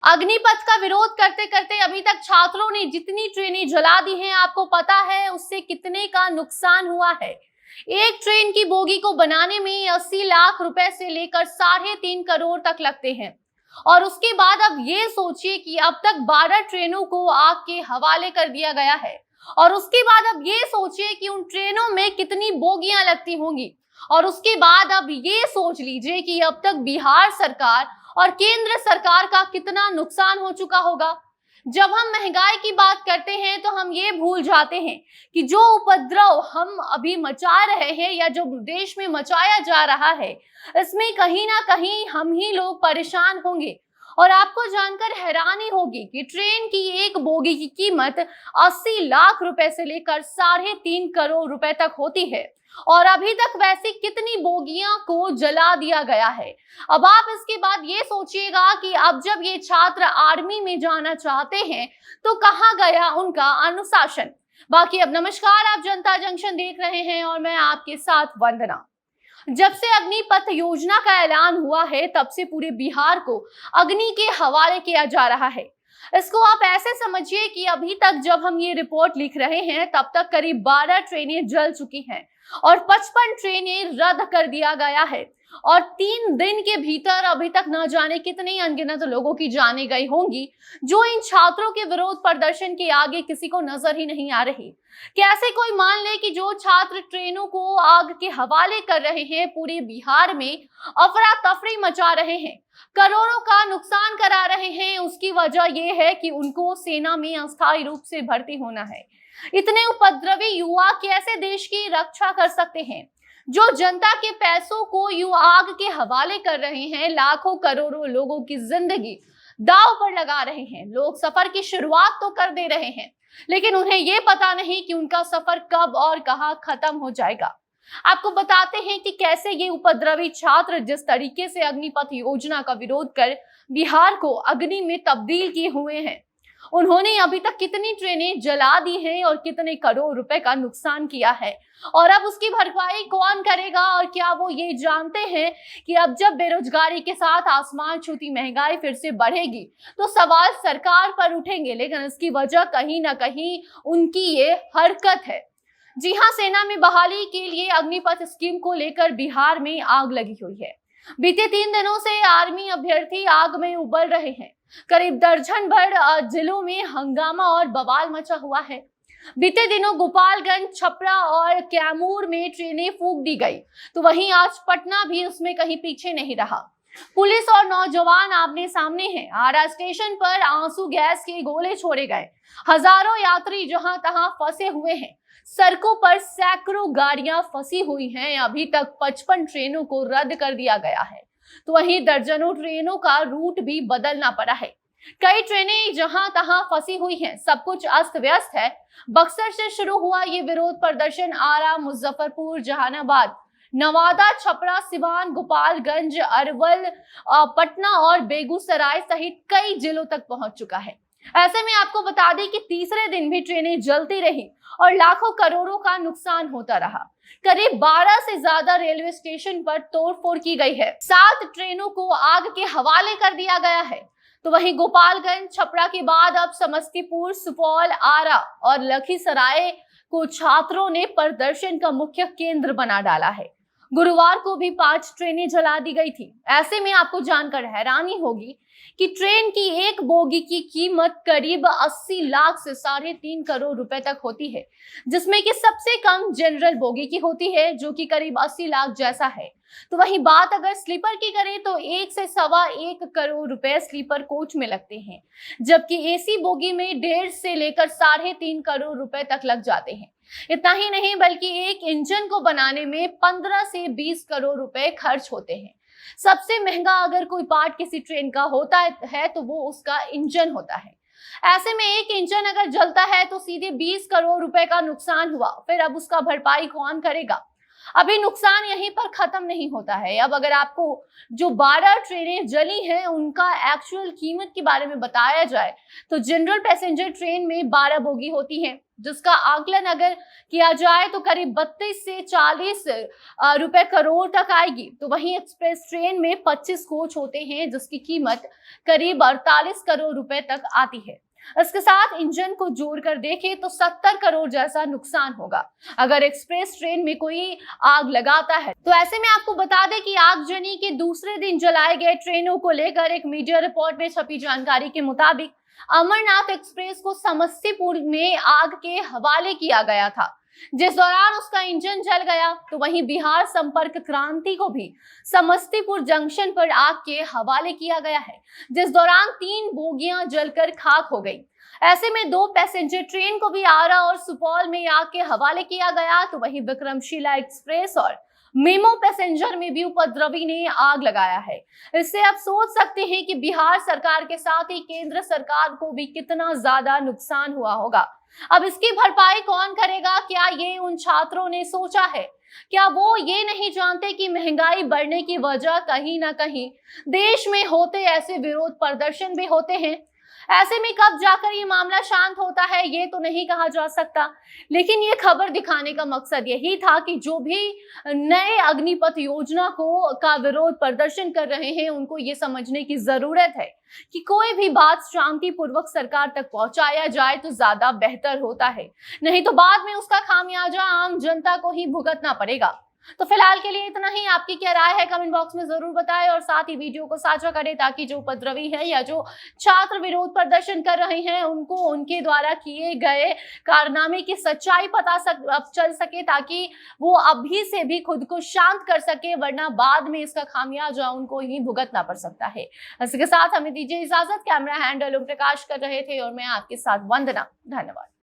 अग्निपथ का विरोध करते करते अभी तक छात्रों ने जितनी ट्रेनें जला दी हैं, आपको पता है उससे कितने का नुकसान हुआ है। एक ट्रेन की बोगी को बनाने में 80 लाख रुपए से लेकर 3.5 करोड़ तक लगते हैं। और उसके बाद अब ये सोचिए कि अब तक 12 ट्रेनों को आग के हवाले कर दिया गया है। और उसके बाद अब ये सोचिए कि उन ट्रेनों में कितनी बोगियां लगती होंगी। और उसके बाद अब ये सोच लीजिए कि अब तक बिहार सरकार और केंद्र सरकार का कितना नुकसान हो चुका होगा। जब हम महंगाई की बात करते हैं तो हम ये भूल जाते हैं कि जो उपद्रव हम अभी मचा रहे हैं या जो देश में मचाया जा रहा है, इसमें कहीं ना कहीं हम ही लोग परेशान होंगे। और आपको जानकर हैरानी होगी कि ट्रेन की एक बोगी की कीमत 80 लाख रुपए से लेकर 3.5 करोड़ रुपए तक होती है। और अभी तक वैसी कितनी बोगियां को जला दिया गया है। अब आप इसके बाद ये सोचिएगा कि अब जब ये छात्र आर्मी में जाना चाहते हैं तो कहाँ गया उनका अनुशासन। बाकी अब नमस्कार, आप जनता जंक्शन देख रहे हैं और मैं आपके साथ वंदना। जब से अग्निपथ योजना का ऐलान हुआ है तब से पूरे बिहार को अग्नि के हवाले किया जा रहा है। इसको आप ऐसे समझिए कि अभी तक जब हम ये रिपोर्ट लिख रहे हैं तब तक करीब 12 ट्रेनें जल चुकी हैं और 55 ट्रेनें रद्द कर दिया गया है। और 3 दिन के भीतर अभी तक न जाने कितने अनगिनत लोगों की जाने गई होंगी, जो इन छात्रों के विरोध प्रदर्शन के आगे किसी को नजर ही नहीं आ रही। कैसे कोई मान ले कि जो छात्र ट्रेनों को आग के हवाले कर रहे हैं, पूरे बिहार में अफरा तफरी मचा रहे हैं, करोड़ों का नुकसान करा रहे हैं, उसकी वजह यह है कि उनको सेना में अस्थायी रूप से भर्ती होना है। इतने उपद्रवी युवा कैसे देश की रक्षा कर सकते हैं, जो जनता के पैसों को यूं आग के हवाले कर रहे हैं, लाखों करोड़ों लोगों की जिंदगी दांव पर लगा रहे हैं। लोग सफर की शुरुआत तो कर दे रहे हैं, लेकिन उन्हें यह पता नहीं कि उनका सफर कब और कहां खत्म हो जाएगा। आपको बताते हैं कि कैसे ये उपद्रवी छात्र जिस तरीके से अग्निपथ योजना का विरोध कर बिहार को अग्नि में तब्दील किए हुए हैं, उन्होंने अभी तक कितनी ट्रेनें जला दी हैं और कितने करोड़ रुपए का नुकसान किया है, और अब उसकी भरपाई कौन करेगा। और क्या वो ये जानते हैं कि अब जब बेरोजगारी के साथ आसमान छूती महंगाई फिर से बढ़ेगी तो सवाल सरकार पर उठेंगे, लेकिन इसकी वजह कहीं ना कहीं उनकी ये हरकत है। जी हाँ, सेना में बहाली के लिए अग्निपथ स्कीम को लेकर बिहार में आग लगी हुई है। बीते 3 दिनों से आर्मी अभ्यर्थी आग में उबल रहे हैं। करीब दर्जन भर जिलों में हंगामा और बवाल मचा हुआ है। बीते दिनों गोपालगंज, छपरा और कैमूर में ट्रेनें फूंक दी गई, तो वहीं आज पटना भी उसमें कहीं पीछे नहीं रहा। पुलिस और नौजवान आमने सामने हैं। आरा स्टेशन पर आंसू गैस के गोले छोड़े गए। हजारों यात्री जहां तहां फंसे हुए हैं। सड़कों पर सैकड़ों गाड़ियां फंसी हुई हैं। अभी तक 55 ट्रेनों को रद्द कर दिया गया है, तो वहीं दर्जनों ट्रेनों का रूट भी बदलना पड़ा है। कई ट्रेनें जहां तहां फंसी हुई हैं। सब कुछ अस्त व्यस्त है। बक्सर से शुरू हुआ ये विरोध प्रदर्शन आरा, मुजफ्फरपुर, जहानाबाद, नवादा, छपरा, सिवान, गोपालगंज, अरवल, पटना और बेगूसराय सहित कई जिलों तक पहुंच चुका है। ऐसे में आपको बता दें कि तीसरे दिन भी ट्रेनें जलती रही और लाखों करोड़ों का नुकसान होता रहा। करीब 12 से ज्यादा रेलवे स्टेशन पर तोड़फोड़ की गई है। 7 ट्रेनों को आग के हवाले कर दिया गया है। तो वहीं गोपालगंज, छपरा के बाद अब समस्तीपुर, सुपौल, आरा और लखीसराय को छात्रों ने प्रदर्शन का मुख्य केंद्र बना डाला है। गुरुवार को भी 5 ट्रेनें जला दी गई थी। ऐसे में आपको जानकर हैरानी होगी कि ट्रेन की एक बोगी की कीमत करीब 80 लाख से 3.5 करोड़ रुपए तक होती है, जिसमें कि सबसे कम जनरल बोगी की होती है, जो कि करीब 80 लाख जैसा है। तो वहीं बात अगर स्लीपर की करें तो 1 से 1.25 करोड़ रुपए स्लीपर कोच में लगते हैं, जबकि एसी बोगी में 1.5 से लेकर 3.5 करोड़ रुपए तक लग जाते हैं। इतना ही नहीं, बल्कि एक इंजन को बनाने में 15 से 20 करोड़ रुपए खर्च होते हैं। सबसे महंगा अगर कोई पार्ट किसी ट्रेन का होता है तो वो उसका इंजन होता है। ऐसे में एक इंजन अगर जलता है तो सीधे 20 करोड़ रुपए का नुकसान हुआ। फिर अब उसका भरपाई कौन करेगा। अभी नुकसान यहीं पर खत्म नहीं होता है। अब अगर आपको जो 12 ट्रेनें जली हैं उनका एक्चुअल कीमत के बारे में बताया जाए तो जनरल पैसेंजर ट्रेन में 12 बोगी होती हैं, जिसका आकलन अगर किया जाए तो करीब 32 से 40 रुपए करोड़ तक आएगी। तो वहीं एक्सप्रेस ट्रेन में 25 कोच होते हैं जिसकी कीमत करीब 48 करोड़ रुपए तक आती है। इसके साथ इंजन को जोड़कर देखें तो 70 करोड़ जैसा नुकसान होगा अगर एक्सप्रेस ट्रेन में कोई आग लगाता है। तो ऐसे में आपको बता दें कि आगजनी के दूसरे दिन जलाए गए ट्रेनों को लेकर एक मीडिया रिपोर्ट में छपी जानकारी के मुताबिक अमरनाथ एक्सप्रेस को समस्तीपुर में आग के हवाले किया गया था, जिस दौरान उसका इंजन जल गया। तो वहीं बिहार संपर्क क्रांति को भी समस्तीपुर जंक्शन पर आग के हवाले किया गया है, जिस दौरान 3 बोगियां जलकर खाक हो गई। ऐसे में 2 पैसेंजर ट्रेन को भी आरा और सुपौल में आग के हवाले किया गया। तो वहीं विक्रमशिला एक्सप्रेस और मेमो पैसेंजर में भी उपद्रवी ने आग लगाया है। इससे आप सोच सकते हैं कि बिहार सरकार के साथ ही केंद्र सरकार को भी कितना ज्यादा नुकसान हुआ होगा। अब इसकी भरपाई कौन करेगा? क्या ये उन छात्रों ने सोचा है? क्या वो ये नहीं जानते कि महंगाई बढ़ने की वजह कहीं ना कहीं देश में होते ऐसे विरोध प्रदर्शन भी होते हैं? ऐसे में कब जाकर ये मामला शांत होता है ये तो नहीं कहा जा सकता, लेकिन ये खबर दिखाने का मकसद यही था कि जो भी नए अग्निपथ योजना का विरोध प्रदर्शन कर रहे हैं उनको ये समझने की जरूरत है कि कोई भी बात शांतिपूर्वक सरकार तक पहुंचाया जाए तो ज्यादा बेहतर होता है, नहीं तो बाद में उसका खामियाजा आम जनता को ही भुगतना पड़ेगा। तो फिलहाल के लिए इतना ही। आपकी क्या राय है कमेंट बॉक्स में जरूर बताएं और साथ ही वीडियो को साझा करें ताकि जो उपद्रवी है या जो छात्र विरोध प्रदर्शन कर रहे हैं उनको उनके द्वारा किए गए कारनामे की सच्चाई पता चल सके, ताकि वो अभी से भी खुद को शांत कर सके, वरना बाद में इसका खामियाजा उनको ही भुगतना पड़ सकता है। इसी के साथ हमें दीजिए इजाजत। कैमरा हैंडल ओम प्रकाश कर रहे थे और मैं आपके साथ वंदना। धन्यवाद।